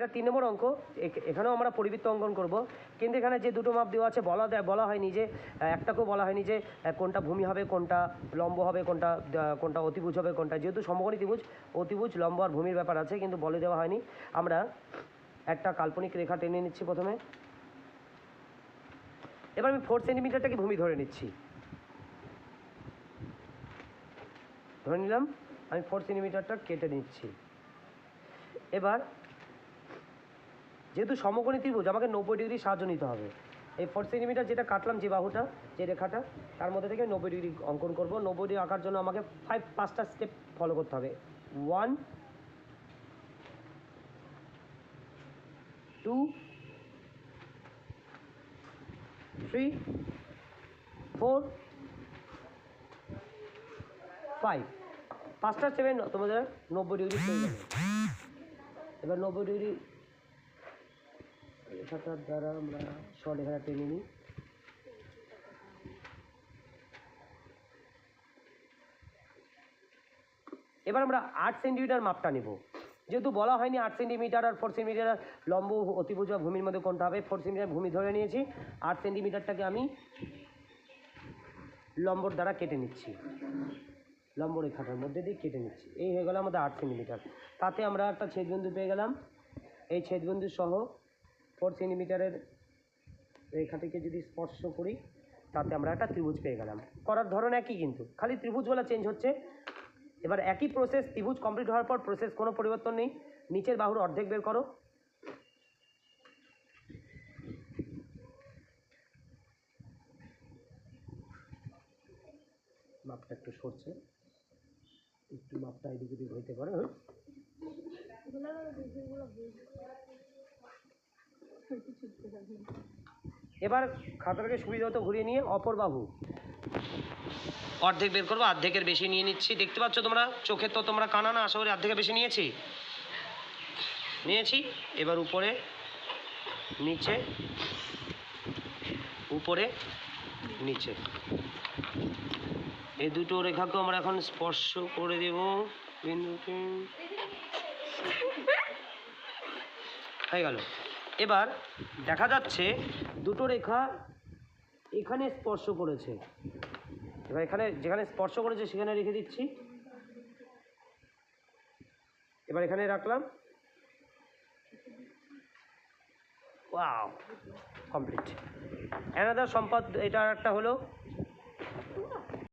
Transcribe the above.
এটা 3 নম্বর অঙ্ক। এখানেও আমরা পরিবৃত্ত অঙ্কন করব, কিন্তু এখানে যে দুটো মাপ দেওয়া আছে বলা হয়নি যে একটাকেও বলা হয়নি যে কোনটা ভূমি হবে, কোনটা লম্ব হবে, কোনটা অতিভুজ হবে, কোনটা, যেহেতু সমকোণী ত্রিভুজ অতিভুজ লম্ব আর ভূমির ব্যাপার আছে, কিন্তু বলে দেওয়া হয়নি। আমরা একটা কাল্পনিক রেখা টেনে নিচ্ছি প্রথমে। এবার আমি 4 সেন্টিমিটারটাকে ভূমি ধরে নিচ্ছি, ধরে নিলাম। আমি 4 সেন্টিমিটারটা কেটে নিচ্ছি। এবার যেহেতু সমকোণী ত্রিভুজ আমাকে 90 ডিগ্রি সাহায্য নিতে হবে। এই 4 সেন্টিমিটার যেটা কাটলাম, যে বাহুটা, যে রেখাটা, তার মধ্যে থেকে 90 ডিগ্রি অঙ্কন করব। 90 ডিগ্রি আঁকার জন্য আমাকে 5টা স্টেপ ফলো করতে হবে। 1 2 3 4 5। 5টা স্টেপে তোমাদের 90 ডিগ্রি হয়ে যাবে। এবার 90 ডিগ্রি রেখাটার দ্বারা আমরা সরেখাটা টেনে নিই। এবার আমরা 8 সেন্টিমিটার মাপটা নেব। যেহেতু বলা হয়নি 8 সেন্টিমিটার আর 4 সেন্টিমিটার লম্ব অতিভুজ বা ভূমির মধ্যে কোনটা হবে, 4 সেন্টিমিটার ভূমি ধরে নিয়েছি। 8 সেন্টিমিটারটাকে আমি লম্বর দ্বারা কেটে নিচ্ছি, লম্ব রেখাটার মধ্যে দিয়ে কেটে নিচ্ছি। এই হয়ে গেল আমাদের 8 সেন্টিমিটার। তাতে আমরা একটা ছেদবিন্দু পেয়ে গেলাম। এই ছেদবিন্দু সহ 4 সেন্টিমিটারের রেখাটিকে যদি স্পর্শ করি, তাতে আমরা একটা ত্রিভুজ পেয়ে গেলাম। করার ধরন একই, কিন্তু খালি ত্রিভুজগুলো চেঞ্জ হচ্ছে। এবার একই প্রসেস, ত্রিভুজ কমপ্লিট হওয়ার পর প্রসেস কোনো পরিবর্তন নেই। নিচের বাহুর অর্ধেক বের করো। মাপটা একটু সরছে, একটু মাপটা এদিক ওদিক হইতে পারে। এবার খাতাটাকে সুবিধা মতো ঘুরিয়ে নিয়ে অপর বাহু অর্ধেক বের করবো। অর্ধেকের বেশি নিয়ে নিচ্ছি। দেখতে পাচ্ছ তোমরা, চোখে তো তোমরা কানা না, আশা করি অর্ধেকের বেশি নিয়েছি। এবার উপরে নিচে, উপরে নিচে, এই দুটো রেখাকে আমরা এখন স্পর্শ করে দেব বিন্দুতে। হয়ে গেল। এবার দেখা যাচ্ছে দুটো রেখা এখানে স্পর্শ করেছে। এবার এখানে যেখানে স্পর্শ করেছে সেখানে রেখে দিচ্ছি। এবার এখানে রাখলাম। Wow, complete. অ্যানাদার সম্পদ, এটা একটা হলো।